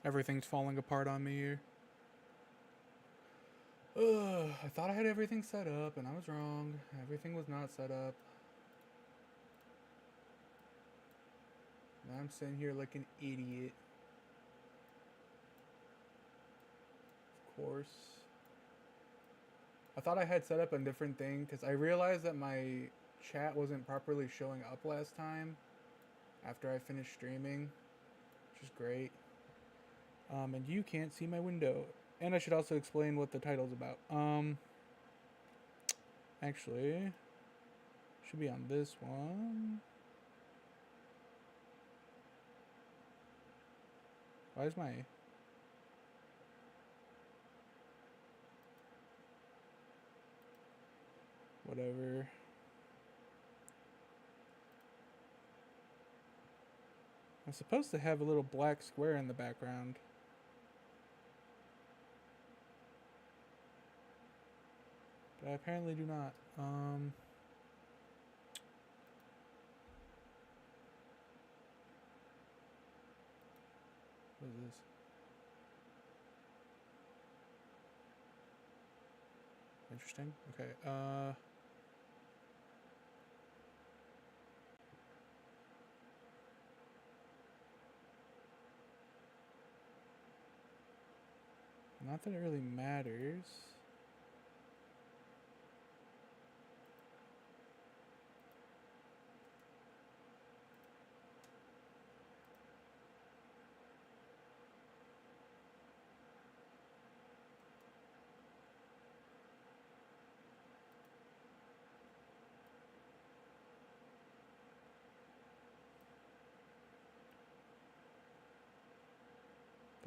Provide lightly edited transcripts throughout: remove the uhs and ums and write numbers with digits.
Everything's falling apart on me here. I thought I had everything set up, and I was wrong. Everything was not set up. Now I'm sitting here like an idiot. Of course. I thought I had set up a different thing, because I realized that my chat wasn't properly showing up last time after I finished streaming, which is great. And you can't see my window. And I should also explain what the title's about. Actually, should be on this one. Why is my... Whatever. I'm supposed to have a little black square in the background. But I apparently do not. What is this? Interesting. Okay. Not that it really matters.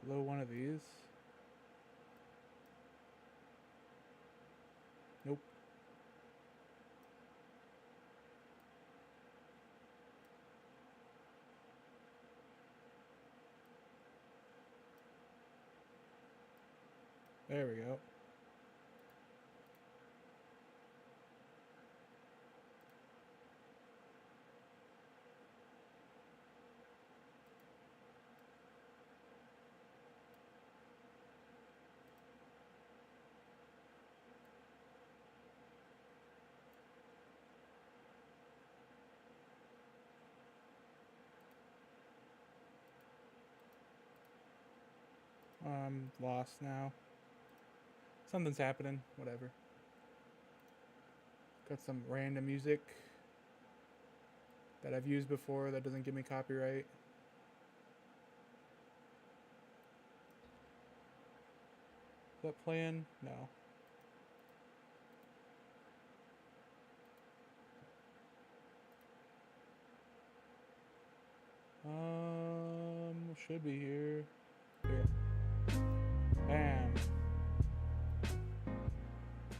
Below one of these. Nope. There we go. I'm lost now. Something's happening. Whatever. Got some random music that I've used before that doesn't give me copyright. Is that playing? No. Should be here. Here. Bam.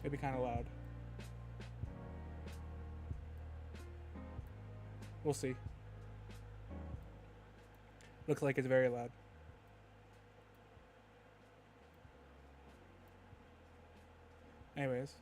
Maybe kind of loud. We'll see. Looks like it's very loud. Anyways.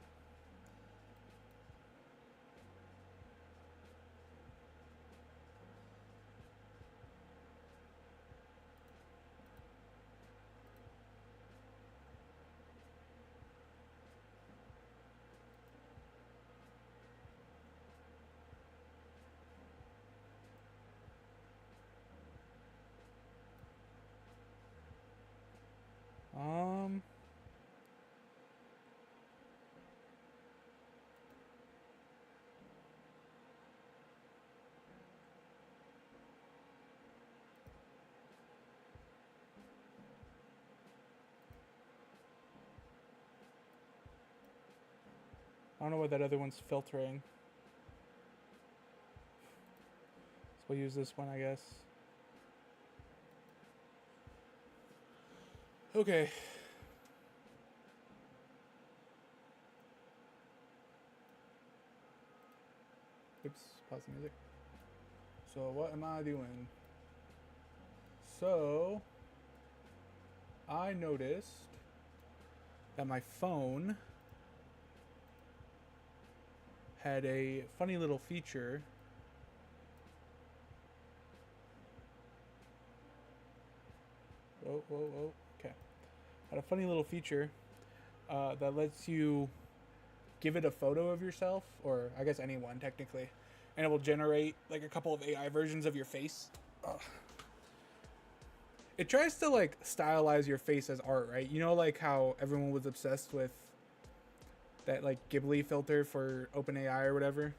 I don't know what that other one's filtering. So we'll use this one, I guess. Okay. Oops, pause the music. So what am I doing? So I noticed that my phone had a funny little feature Whoa, whoa, whoa. Okay. Had a funny little feature that lets you give it a photo of yourself, or I guess anyone technically, and it will generate like a couple of AI versions of your face. Ugh. It tries to like stylize your face as art, right? You know, like how everyone was obsessed with that like Ghibli filter for OpenAI or whatever.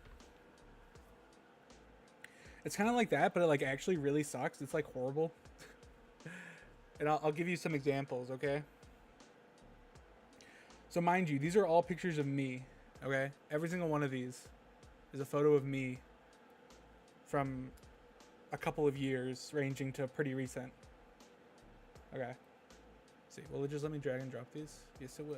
It's kind of like that, but it like actually really sucks. It's like horrible. And I'll give you some examples, okay? So mind you, these are all pictures of me, okay? Every single one of these is a photo of me from a couple of years, ranging to pretty recent. Okay. Let's see, will it just let me drag and drop these? Yes, it will.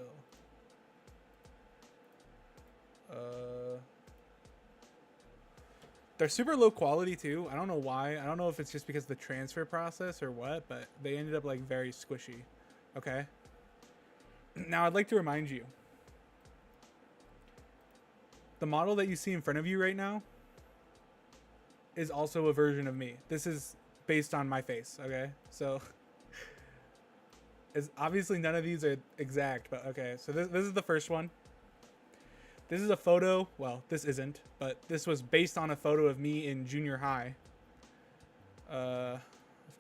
They're super low quality too. I don't know why. I don't know if it's just because of the transfer process or what, but they ended up like very squishy. Okay. Now I'd like to remind you, the model that you see in front of you right now is also a version of me. This is based on my face, okay? So it's obviously none of these are exact, but okay. So this is the first one. This is a photo. Well, this isn't, but this was based on a photo of me in junior high. I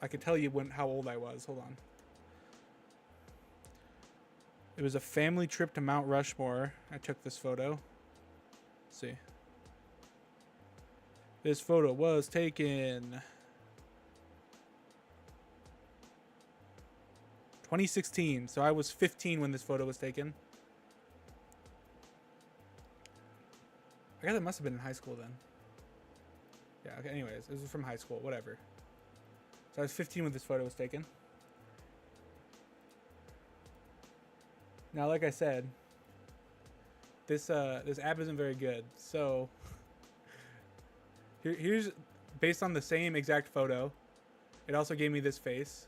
could tell you how old I was. Hold on. It was a family trip to Mount Rushmore. I took this photo. Let's see. This photo was taken 2016. So I was 15 when this photo was taken. I guess it must have been in high school then. Yeah, okay, anyways, this was from high school, whatever. So I was 15 when this photo was taken. Now, like I said, this app isn't very good. So here's based on the same exact photo. It also gave me this face.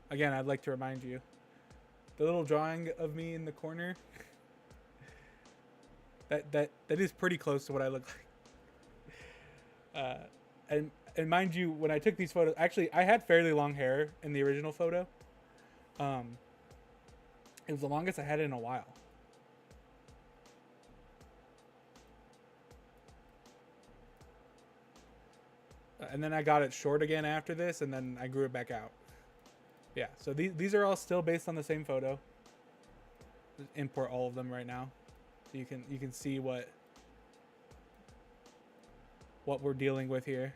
Again, I'd like to remind you, the little drawing of me in the corner, that is pretty close to what I look like. And mind you, when I took these photos, actually I had fairly long hair in the original photo. It was the longest I had in a while. And then I got it short again after this, and then I grew it back out. Yeah, so these are all still based on the same photo. Just import all of them right now, so you can see what we're dealing with here.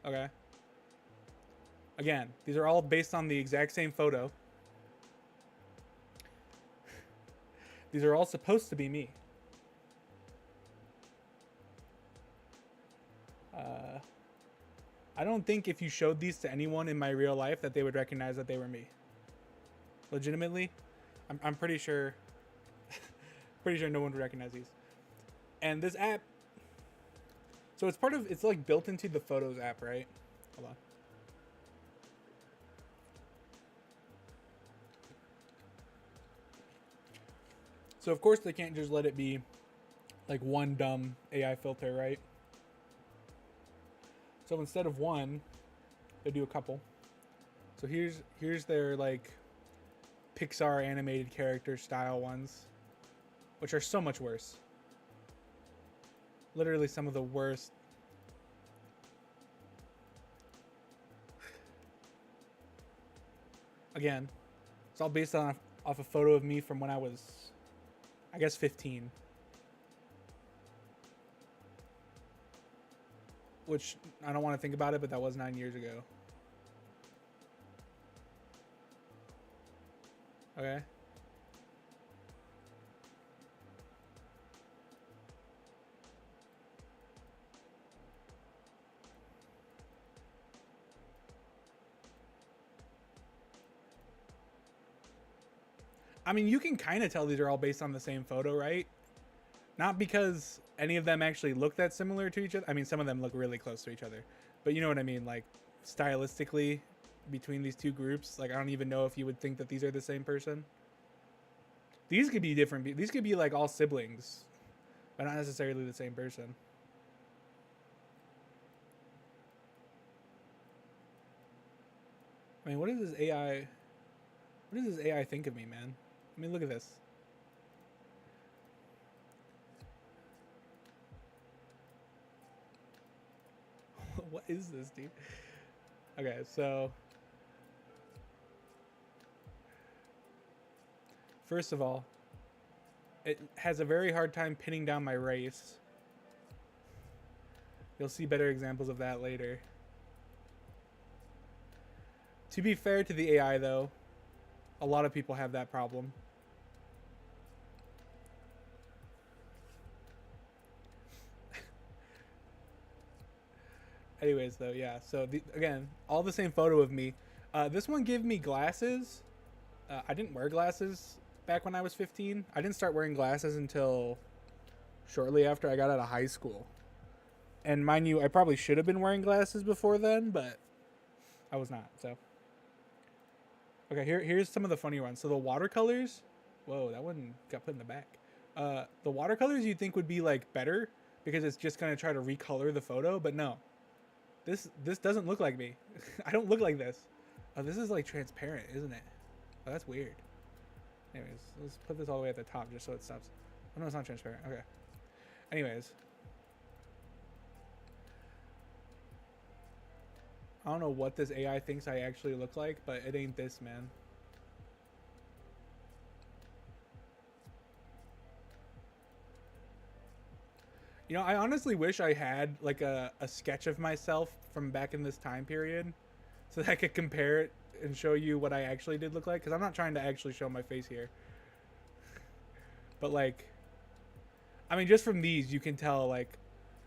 Okay. Again, these are all based on the exact same photo. These are all supposed to be me. I don't think if you showed these to anyone in my real life that they would recognize that they were me. Legitimately, I'm pretty sure no one would recognize these. And this app, so it's like built into the Photos app, right? Hold on. So of course they can't just let it be like one dumb AI filter, right? So instead of one, they do a couple. So here's their like Pixar animated character style ones, which are so much worse. Literally some of the worst. Again, it's all based off a photo of me from when I was, I guess, 15. Which, I don't want to think about it, but that was 9 years ago. Okay. I mean, you can kind of tell these are all based on the same photo, right? Not because any of them actually look that similar to each other. I mean, some of them look really close to each other. But you know what I mean? Like, stylistically, between these two groups. Like, I don't even know if you would think that these are the same person. These could be different. These could be like all siblings, but not necessarily the same person. I mean, what does this AI? What does this AI think of me, man? I mean, look at this. What is this, dude? Okay, so first of all, it has a very hard time pinning down my race. You'll see better examples of that later. To be fair to the AI, though, a lot of people have that problem. Anyways, though, yeah. So, again, all the same photo of me. This one gave me glasses. I didn't wear glasses back when I was 15. I didn't start wearing glasses until shortly after I got out of high school. And mind you, I probably should have been wearing glasses before then, but I was not, so. Okay, here's some of the funny ones. So the watercolors, whoa, that one got put in the back. The watercolors you'd think would be like better because it's just gonna try to recolor the photo, but no. This doesn't look like me. I don't look like this. Oh, this is like transparent, isn't it? Oh, that's weird. Anyways, let's put this all the way at the top just so it stops. Oh no, it's not transparent. Okay. Anyways. I don't know what this AI thinks I actually look like, but it ain't this, man. You know, I honestly wish I had like a sketch of myself from back in this time period so that I could compare it and show you what I actually did look like. Because I'm not trying to actually show my face here. But like, I mean, just from these, you can tell like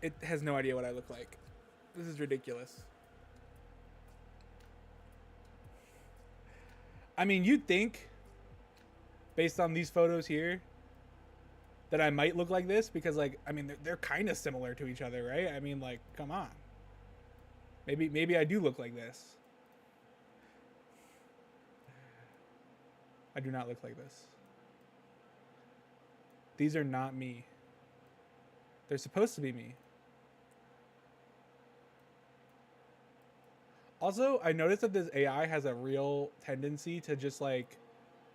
it has no idea what I look like. This is ridiculous. I mean, you'd think, based on these photos here, that I might look like this because, like, I mean, they're kind of similar to each other, right? I mean, like, come on. Maybe I do look like this. I do not look like this. These are not me. They're supposed to be me. Also, I noticed that this AI has a real tendency to just like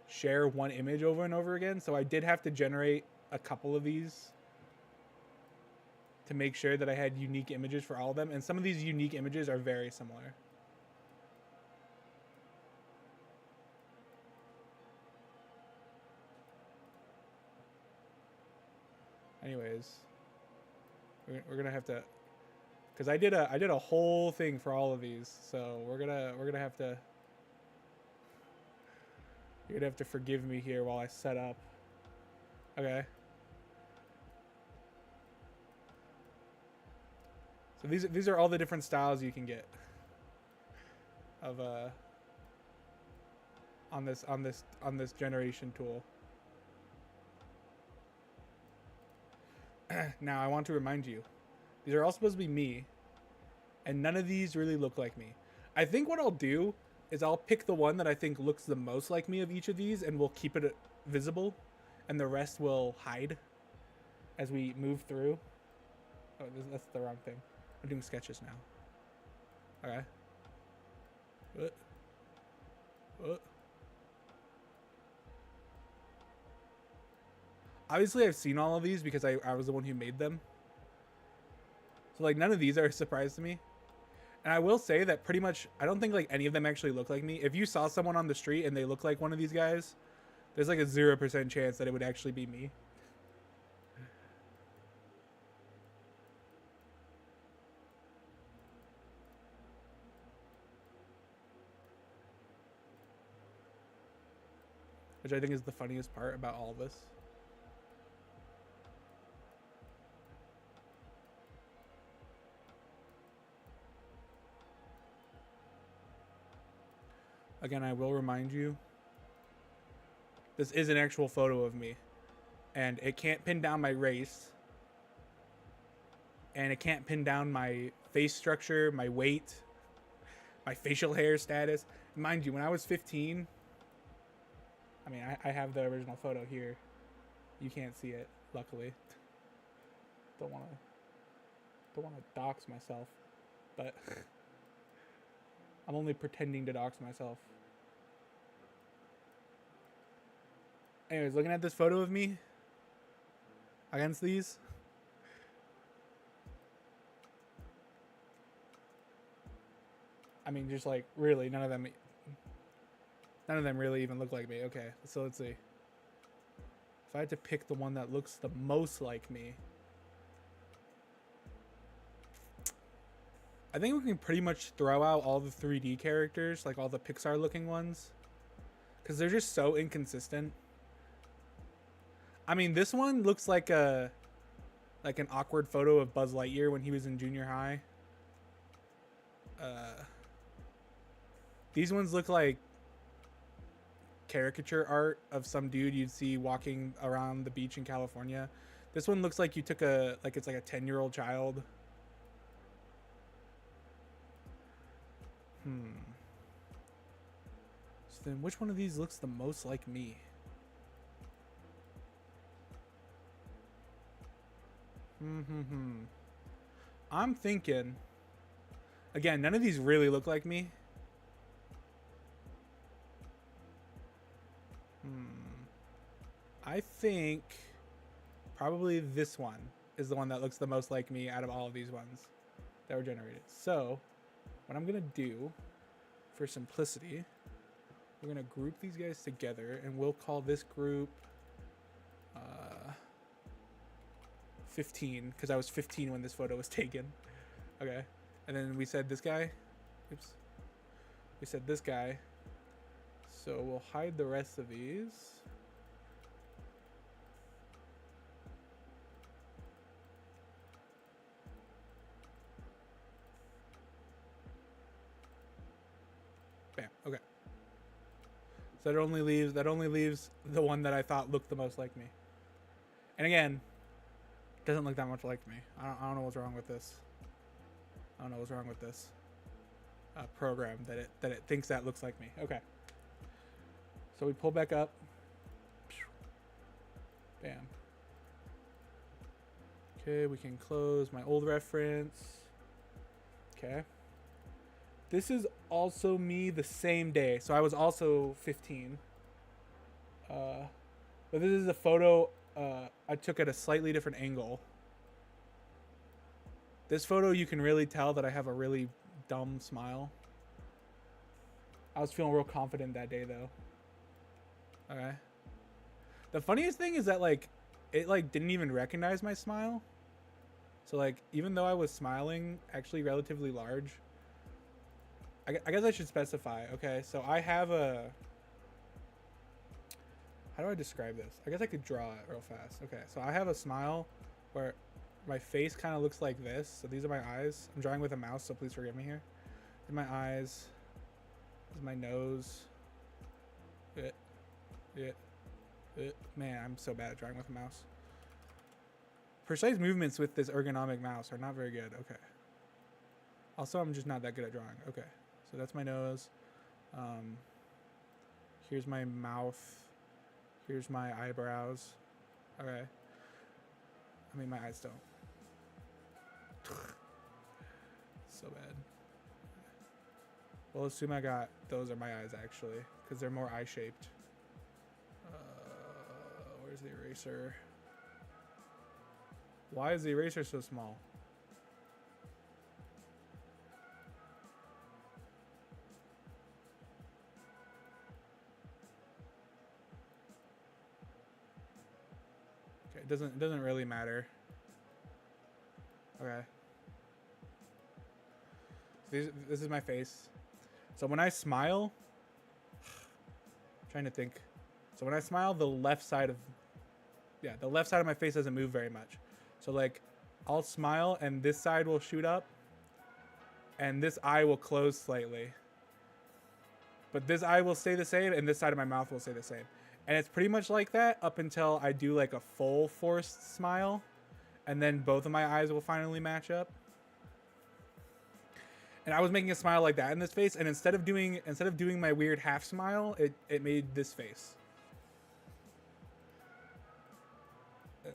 share one image over and over again. So I did have to generate a couple of these to make sure that I had unique images for all of them. And some of these unique images are very similar. Anyways, we're gonna have to, because I did a whole thing for all of these, so we're gonna have to. You're gonna have to forgive me here while I set up. Okay. So these are all the different styles you can get of on this generation tool. Now I want to remind you, these are all supposed to be me, and none of these really look like me. I think what I'll do is I'll pick the one that I think looks the most like me of each of these, and we'll keep it visible, and the rest will hide as we move through. Oh, that's the wrong thing. I'm doing sketches now. Okay. What? Obviously, I've seen all of these because I was the one who made them. So, like, none of these are a surprise to me. And I will say that pretty much, I don't think, like, any of them actually look like me. If you saw someone on the street and they look like one of these guys, there's, like, a 0% chance that it would actually be me. Which I think is the funniest part about all of this. Again, I will remind you, this is an actual photo of me. And it can't pin down my race. And it can't pin down my face structure, my weight, my facial hair status. Mind you, when I was 15, I mean, I have the original photo here. You can't see it, luckily. Don't want to dox myself, but I'm only pretending to dox myself. Anyways, looking at this photo of me against these, I mean, just like really, none of them really even look like me. Okay, so let's see. If I had to pick the one that looks the most like me, I think we can pretty much throw out all the 3D characters, like all the Pixar looking ones, because they're just so inconsistent. I mean, this one looks like an awkward photo of Buzz Lightyear when he was in junior high. These ones look like caricature art of some dude you'd see walking around the beach in California. This one looks like you took it's like a 10-year-old child. So then which one of these looks the most like me? I'm thinking, again, none of these really look like me. I think probably this one is the one that looks the most like me out of all of these ones that were generated. So what I'm gonna do for simplicity, we're gonna group these guys together and we'll call this group 15, because I was 15 when this photo was taken. Okay, and then we said this guy, oops, we said this guy, so we'll hide the rest of these. Bam. Okay. So that only leaves the one that I thought looked the most like me. And again, doesn't look that much like me. I don't know what's wrong with this. I don't know what's wrong with this program that it thinks that looks like me. Okay. So we pull back up. Bam. Okay, we can close my old reference. Okay. This is also me the same day. So I was also 15. But this is a photo I took at a slightly different angle. This photo, you can really tell that I have a really dumb smile. I was feeling real confident that day though. Okay. The funniest thing is that it didn't even recognize my smile. So even though I was smiling actually relatively large, I guess I should specify. Okay, so I have a, how do I describe this? I guess I could draw it real fast. Okay, so I have a smile where my face kind of looks like this. So these are my eyes. I'm drawing with a mouse, so please forgive me here. These are my eyes. This is my nose. Man, I'm so bad at drawing with a mouse. Precise movements with this ergonomic mouse are not very good. Okay. Also, I'm just not that good at drawing. Okay. So that's my nose. Here's my mouth. Here's my eyebrows. Okay. I mean, my eyes don't. So bad. Well, assume I got, those are my eyes actually, because they're more eye-shaped. Where's the eraser? Why is the eraser so small? Okay, it doesn't really matter. Okay. This is my face. So when I smile, I'm trying to think. So when I smile, the left side of my face doesn't move very much. So I'll smile and this side will shoot up and this eye will close slightly. But this eye will stay the same and this side of my mouth will stay the same. And it's pretty much like that up until I do a full forced smile, and then both of my eyes will finally match up. And I was making a smile like that in this face, and instead of doing my weird half smile, it made this face.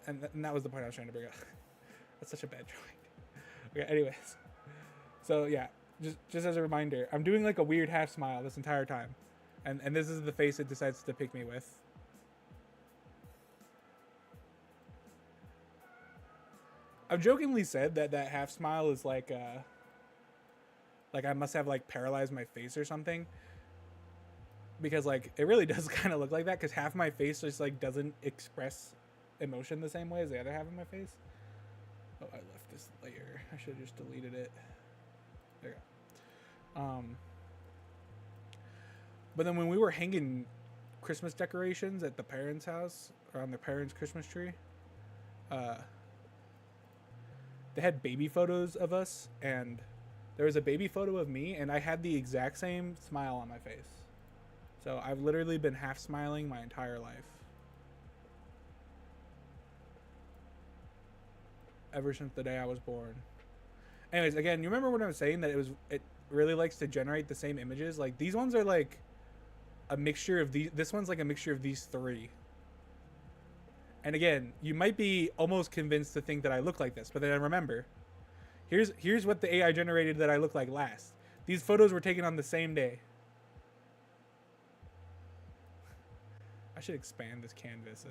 And that was the point I was trying to bring up. That's such a bad drawing. Okay, anyways. So yeah, just as a reminder, I'm doing like a weird half smile this entire time. And this is the face it decides to pick me with. I've jokingly said that half smile is like I must have like paralyzed my face or something. Because like it really does kind of look like that, because half my face just like doesn't express emotion the same way as the other half of my face. Oh, I left this layer. I should have just deleted it. There you go. But then when we were hanging Christmas decorations at the parents' house, around their parents' Christmas tree, they had baby photos of us, and there was a baby photo of me, and I had the exact same smile on my face. So I've literally been half smiling my entire life. Ever since the day I was born. Anyways, again, you remember when I was saying that it really likes to generate the same images? Like, these ones are like a mixture of this one's like a mixture of these three. And again, you might be almost convinced to think that I look like this, but then remember, here's what the AI generated that I look like last. These photos were taken on the same day. I should expand this canvas.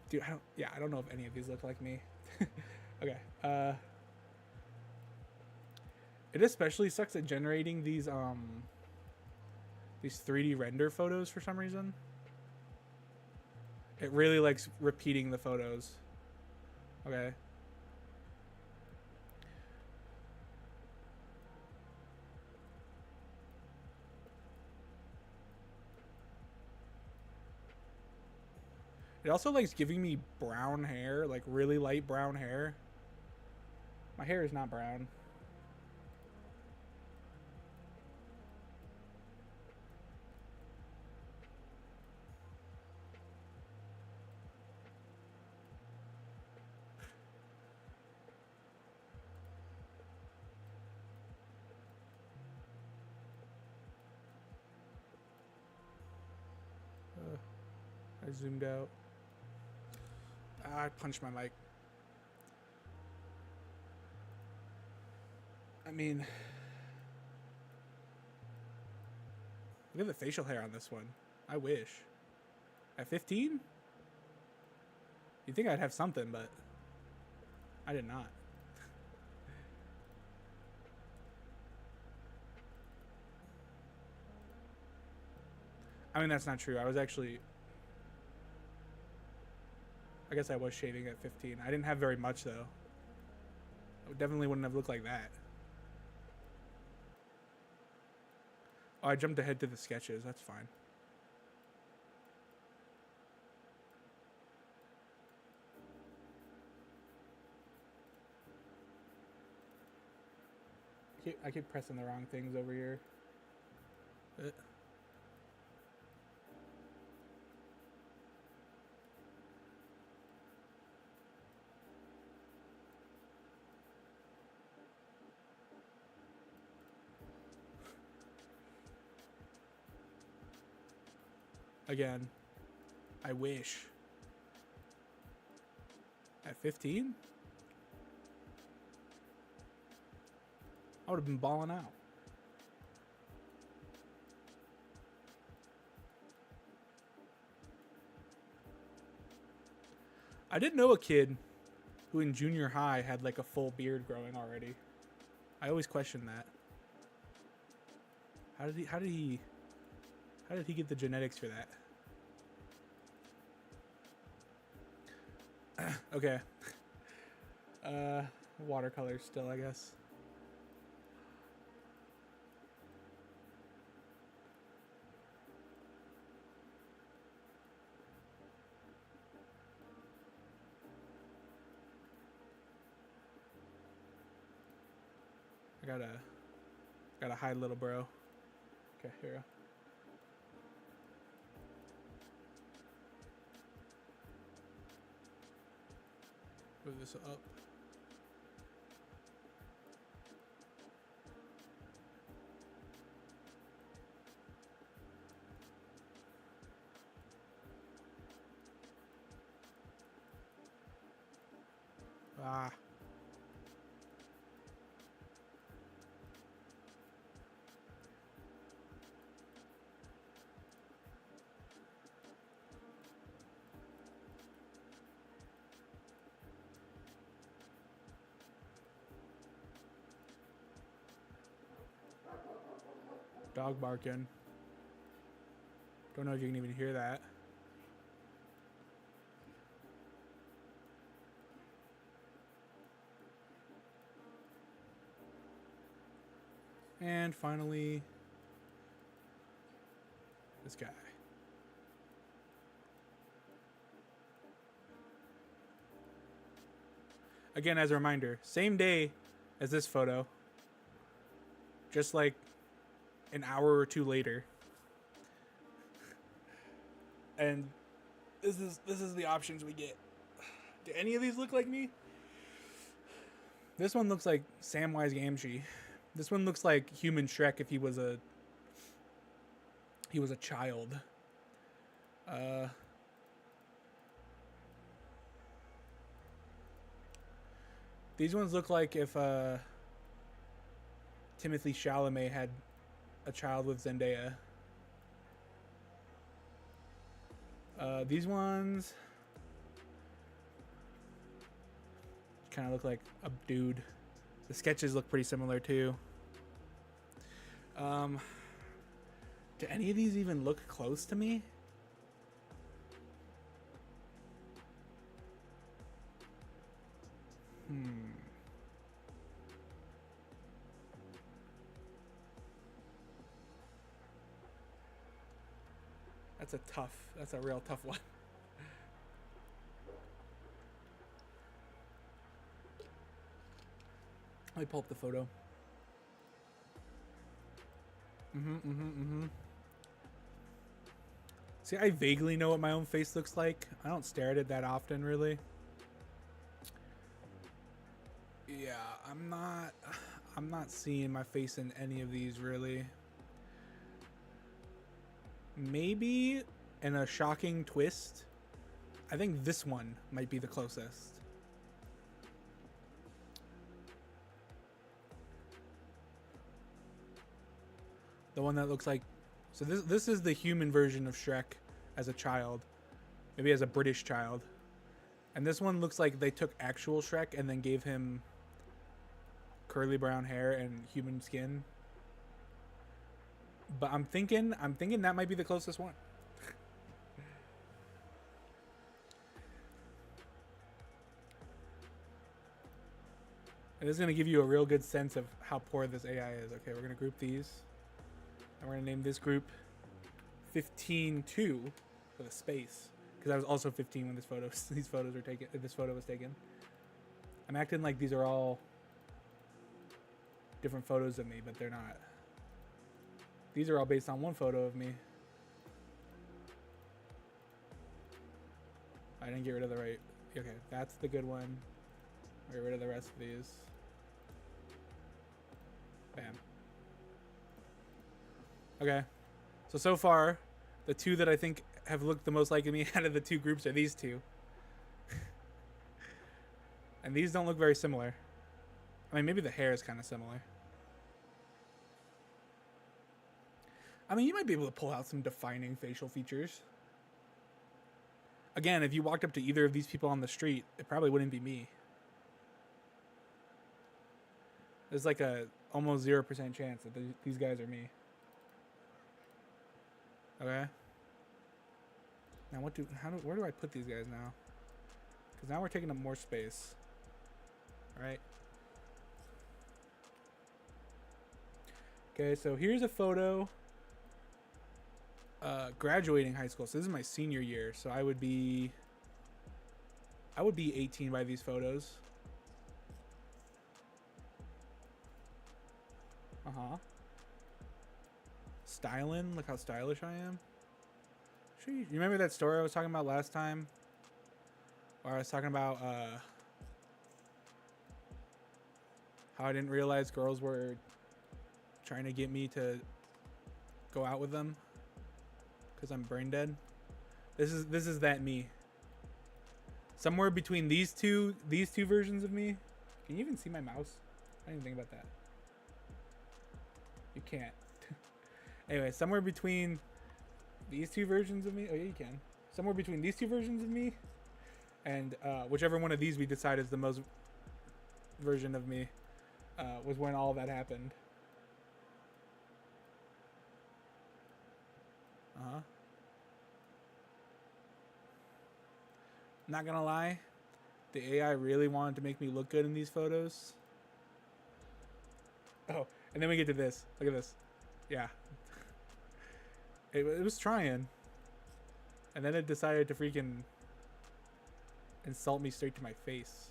Dude, I don't know if any of these look like me. Okay. It especially sucks at generating these 3D render photos for some reason. It really likes repeating the photos. Okay. It also likes giving me brown hair, like really light brown hair. My hair is not brown. I zoomed out. I punched my mic. I mean, look at the facial hair on this one. I wish. At 15? You'd think I'd have something, but I did not. I mean, that's not true. I guess I was shaving at 15. I didn't have very much, though. I definitely wouldn't have looked like that. Oh, I jumped ahead to the sketches. That's fine. I keep pressing the wrong things over here. Again, I wish. At 15? I would have been balling out. I didn't know a kid who in junior high had like a full beard growing already. I always questioned that. How did he get the genetics for that? Okay. Watercolor still, I guess. I gotta hide little bro. Okay, here we go. Move this up. Ah. Dog barking. Don't know if you can even hear that. And finally, this guy. Again, as a reminder, same day as this photo, just like an hour or two later. And this is the options we get. Do any of these look like me? This one looks like Samwise Gamgee. This one looks like human Shrek if he was a child. These ones look like if Timothy Chalamet had a child with Zendaya. These ones kind of look like a dude. The sketches look pretty similar too. Do any of these even look close to me? That's a real tough one. Let me pull up the photo. See, I vaguely know what my own face looks like. I don't stare at it that often, really. Yeah, I'm not seeing my face in any of these, really. Maybe in a shocking twist, I think this one might be the closest. The one that looks like... So this is the human version of Shrek as a child. Maybe as a British child. And this one looks like they took actual Shrek and then gave him curly brown hair and human skin. But I'm thinking that might be the closest one. And this is going to give you a real good sense of how poor this AI is. Okay, we're going to group these. And we're going to name this group 15-2 with a space. Because I was also 15 when this photo was taken. I'm acting like these are all different photos of me, but they're not. These are all based on one photo of me. I didn't get rid of the right... Okay, that's the good one. Get rid of the rest of these. Bam. Okay. So far, the two that I think have looked the most like me out of the two groups are these two. And these don't look very similar. I mean, maybe the hair is kind of similar. I mean, you might be able to pull out some defining facial features. Again, if you walked up to either of these people on the street, it probably wouldn't be me. There's like a almost 0% chance that these guys are me. Okay. Now where do I put these guys now? Because now we're taking up more space. All right. Okay, so here's a photo. Graduating high school. So this is my senior year. So I would be 18 by these photos. Styling. Look how stylish I am. You remember that story I was talking about last time? Or I was talking about how I didn't realize girls were trying to get me to go out with them because I'm brain dead. This is that me. somewhere between these two versions of me. Can you even see my mouse? I didn't even think about that. You can't. Anyway, somewhere between these two versions of me. Oh yeah, you can. Somewhere between these two versions of me, and whichever one of these we decide is the most version of me, was when all that happened. Not gonna lie, the AI really wanted to make me look good in these photos. Oh, and then we get to this. Look at this. Yeah. It was trying. And then it decided to freaking insult me straight to my face.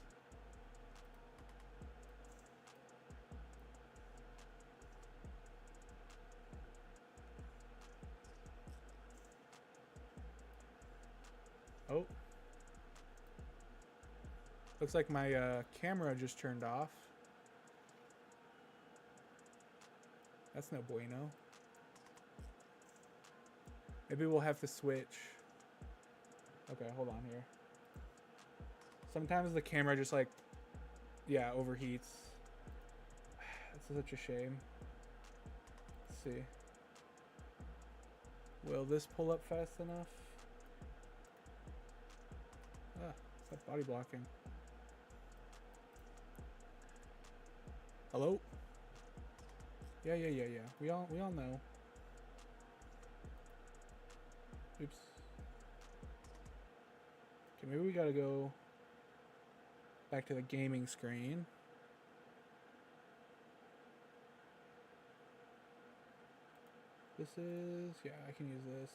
Oh. Looks like my camera just turned off. That's no bueno. Maybe we'll have to switch. Okay, hold on here. Sometimes the camera just like, yeah, overheats. That's such a shame. Let's see. Will this pull up fast enough? Ah, stop body blocking. Hello? Yeah. We all know. Oops. Okay, maybe we gotta go back to the gaming screen. This is, yeah, I can use this.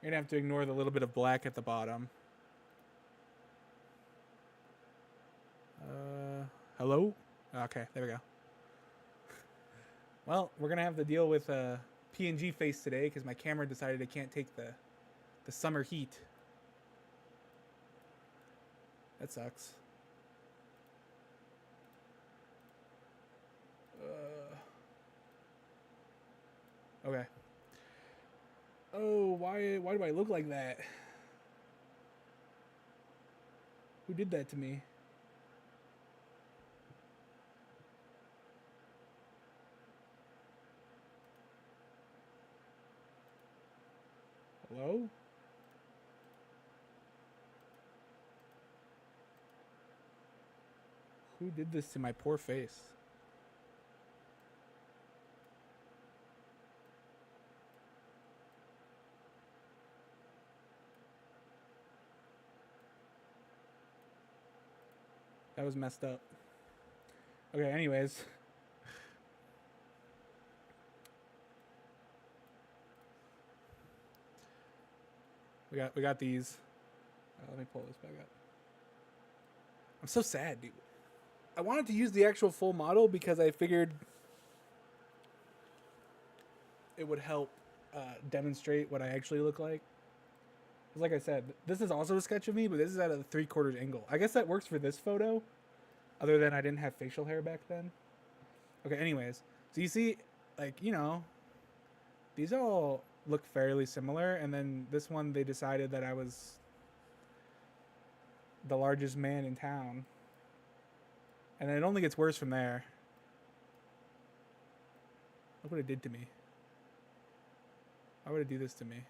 You're gonna have to ignore the little bit of black at the bottom. Hello? Okay, there we go. Well, we're gonna have to deal with PNG face today because my camera decided it can't take the summer heat. That sucks. Okay. Oh, why do I look like that? Who did that to me? Hello? Who did this to my poor face? That was messed up. Okay, anyways. We got these. Let me pull this back up. I'm so sad, dude. I wanted to use the actual full model because I figured it would help demonstrate what I actually look like. Because like I said, this is also a sketch of me, but this is at a 3/4 angle. I guess that works for this photo, other than I didn't have facial hair back then. Okay, anyways. So you see, like, you know, these all look fairly similar, and then this one they decided that I was the largest man in town. And then it only gets worse from there. Look what it did to me. Why would it do this to me?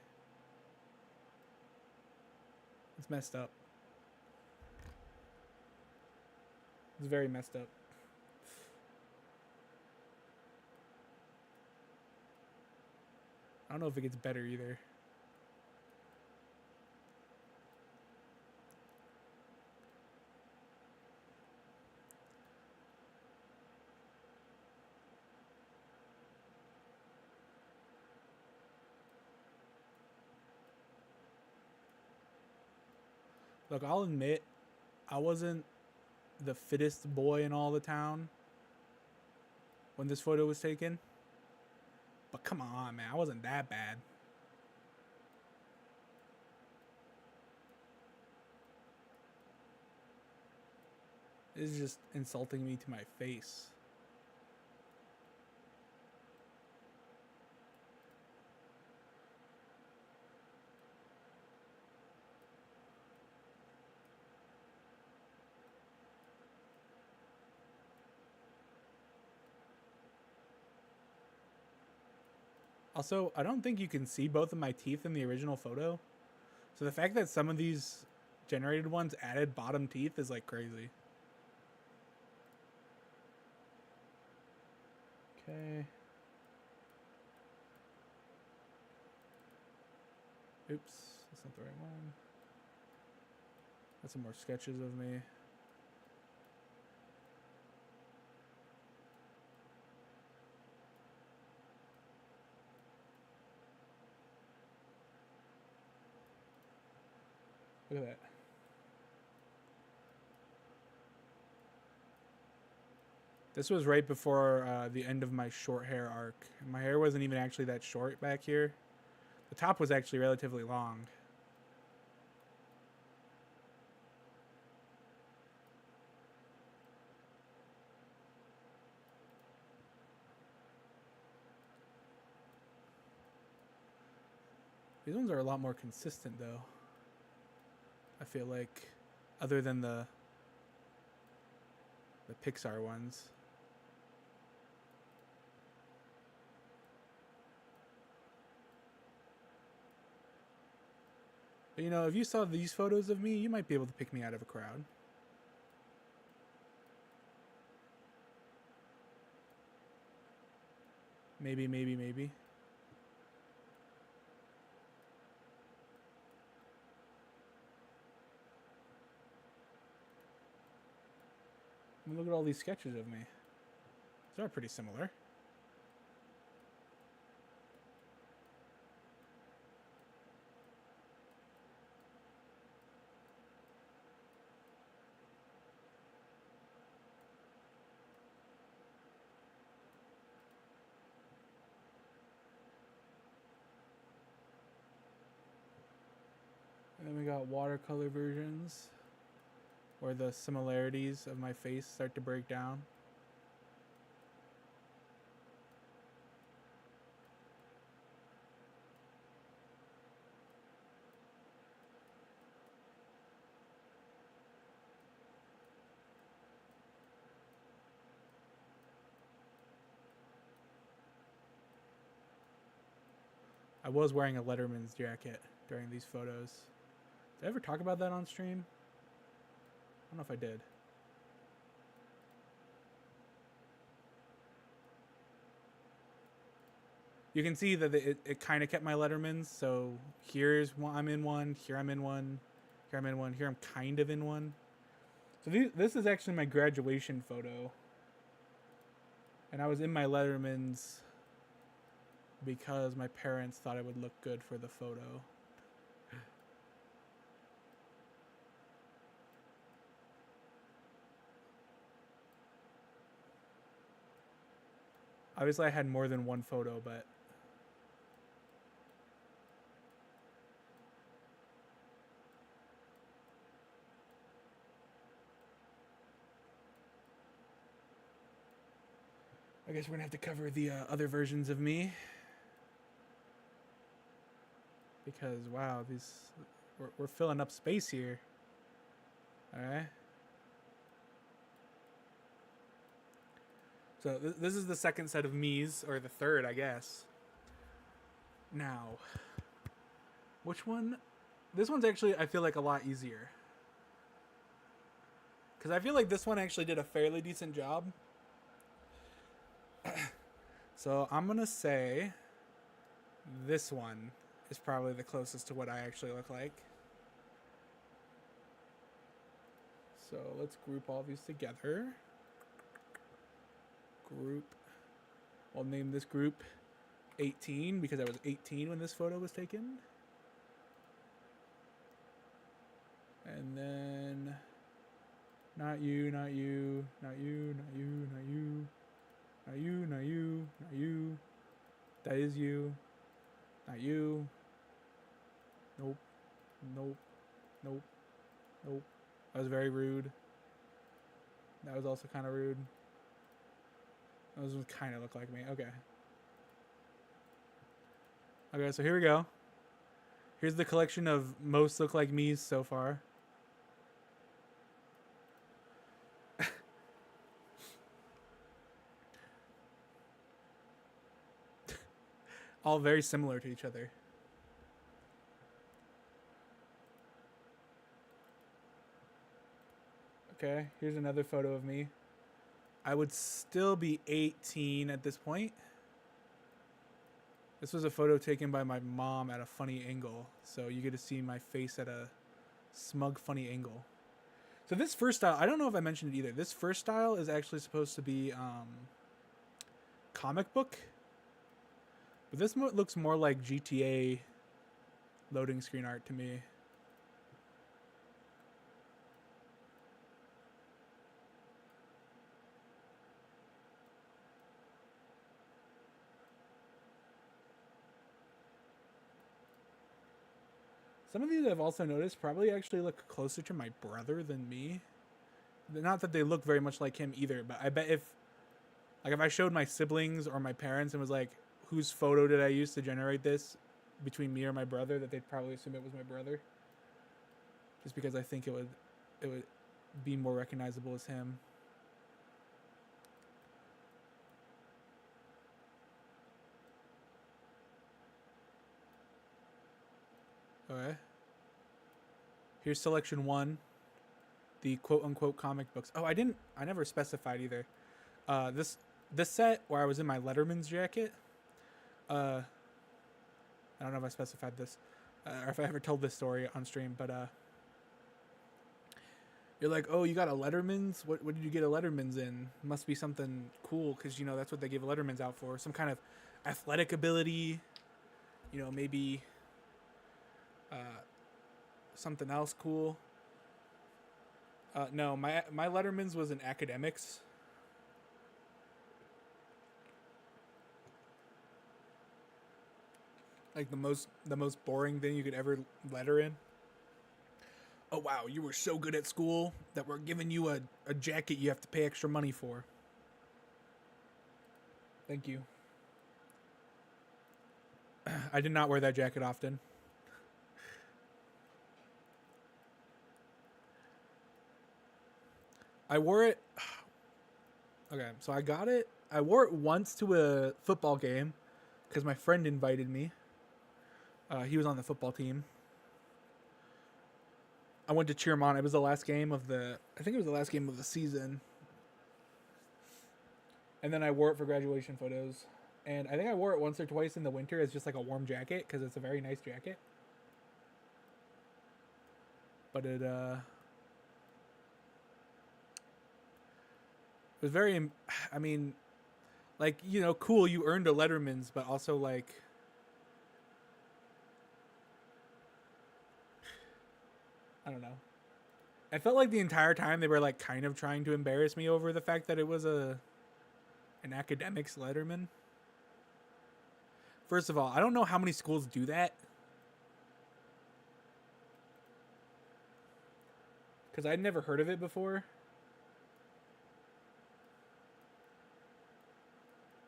It's messed up. It's very messed up. I don't know if it gets better either. Look, I'll admit, I wasn't the fittest boy in all the town when this photo was taken. But come on, man, I wasn't that bad. This is just insulting me to my face. Also, I don't think you can see both of my teeth in the original photo. So the fact that some of these generated ones added bottom teeth is like crazy. Okay. Oops, that's not the right one. That's some more sketches of me. Look at that. This was right before the end of my short hair arc. My hair wasn't even actually that short back here. The top was actually relatively long. These ones are a lot more consistent though. I feel like, other than the Pixar ones. But you know, if you saw these photos of me, you might be able to pick me out of a crowd. Maybe, maybe, maybe. I mean, look at all these sketches of me. They're pretty similar. And then we got watercolor versions, where the similarities of my face start to break down. I was wearing a Letterman's jacket during these photos. Did I ever talk about that on stream? I don't know if I did. You can see that it kind of kept my Letterman's. So here's one, I'm in one, here I'm in one, here I'm in one, here I'm kind of in one. So this is actually my graduation photo. And I was in my Letterman's because my parents thought it would look good for the photo. Obviously, I had more than one photo, but I guess we're gonna have to cover the other versions of me, because wow, we're filling up space here. All right. So this is the second set of me's, or the third, I guess. Now, which one? This one's actually, I feel like, a lot easier. Because I feel like this one actually did a fairly decent job. So I'm going to say this one is probably the closest to what I actually look like. So let's group all these together. Group. I'll name this group 18 because I was 18 when this photo was taken. And then not you, not you, not you, not you, not you, not you, not you, not you. That is you. Not you. Nope. Nope. Nope. Nope. That was very rude. That was also kind of rude. Those would kind of look like me. Okay. Okay, so here we go. Here's the collection of most look like me's so far. All very similar to each other. Okay, here's another photo of me. I would still be 18 at this point. This was a photo taken by my mom at a funny angle. So you get to see my face at a smug, funny angle. So this first style, I don't know if I mentioned it either. This first style is actually supposed to be comic book. But this looks more like GTA loading screen art to me. Some of these I've also noticed probably actually look closer to my brother than me. Not that they look very much like him either, but I bet if I showed my siblings or my parents and was like, whose photo did I use to generate this between me or my brother, that they'd probably assume it was my brother. Just because I think it would be more recognizable as him. Okay. Here's selection 1. The quote-unquote comic books. Oh, I never specified either. This set where I was in my Letterman's jacket. I don't know if I specified this, or if I ever told this story on stream, but you're like, oh, you got a Letterman's? What did you get a Letterman's in? Must be something cool, because you know that's what they give Letterman's out for. Some kind of athletic ability. You know, maybe something else cool. No, my Letterman's was in academics. Like the most boring thing you could ever letter in. Oh wow, you were so good at school that we're giving you a jacket you have to pay extra money for. Thank you. I did not wear that jacket often. I wore it. Okay, so I got it. I wore it once to a football game because my friend invited me. He was on the football team. I went to cheer him on. It was the last game of the. I think it was the last game of the season. And then I wore it for graduation photos. And I think I wore it once or twice in the winter as just like a warm jacket because it's a very nice jacket. But it was very. I mean, like, you know, cool. You earned a Letterman's, but also like. I don't know. I felt like the entire time they were like kind of trying to embarrass me over the fact that it was an academics Letterman. First of all, I don't know how many schools do that. Because I'd never heard of it before.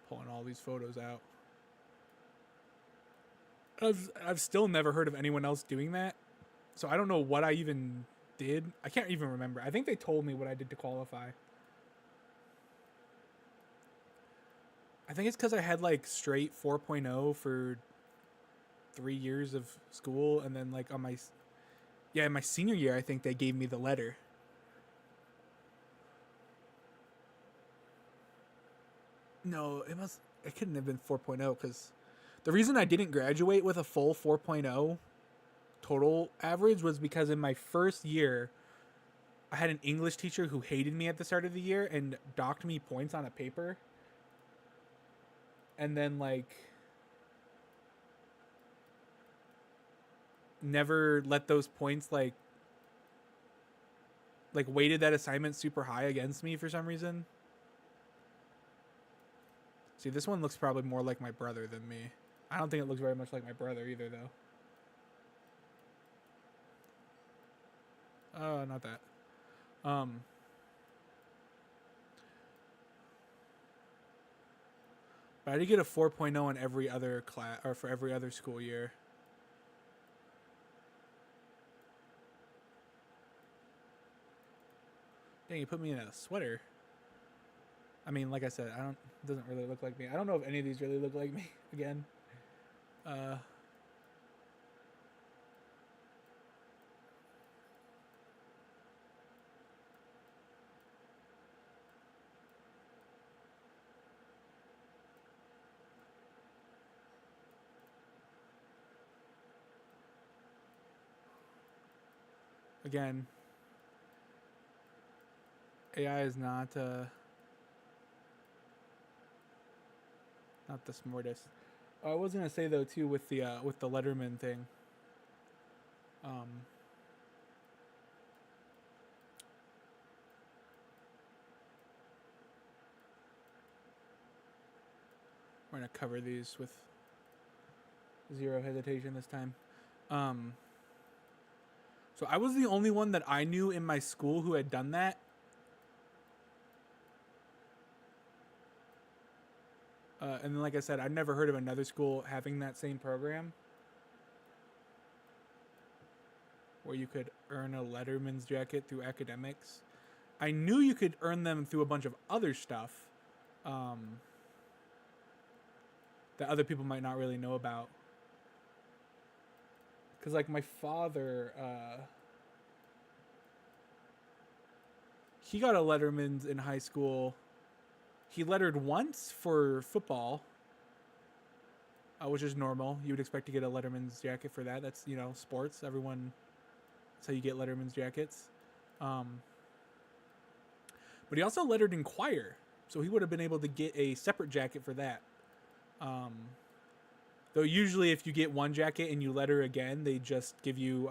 Pulling all these photos out. I've still never heard of anyone else doing that. So I don't know what I even did. I can't even remember. I think they told me what I did to qualify. I think it's because I had like straight 4.0 for 3 years of school. And then like on my senior year, I think they gave me the letter. No, it couldn't have been 4.0 because the reason I didn't graduate with a full 4.0 total average was because in my first year, I had an English teacher who hated me at the start of the year and docked me points on a paper. And then like never let those points like weighted that assignment super high against me for some reason. See, this one looks probably more like my brother than me. I don't think it looks very much like my brother either, though. Oh, not that. But I did get a 4.0 in every other class, or for every other school year. Dang, you put me in a sweater. I mean, like I said, it doesn't really look like me. I don't know if any of these really look like me again. Again, AI is not the smartest. I was gonna say though too with the Letterman thing. We're gonna cover these with zero hesitation this time. So I was the only one that I knew in my school who had done that. And then, like I said, I'd never heard of another school having that same program where you could earn a Letterman's jacket through academics. I knew you could earn them through a bunch of other stuff that other people might not really know about. Because, like, my father, he got a Letterman's in high school. He lettered once for football, which is normal. You would expect to get a Letterman's jacket for that. That's, sports. Everyone, that's how you get Letterman's jackets. But he also lettered in choir, so he would have been able to get a separate jacket for that. Though usually if you get one jacket and you letter again, they just give you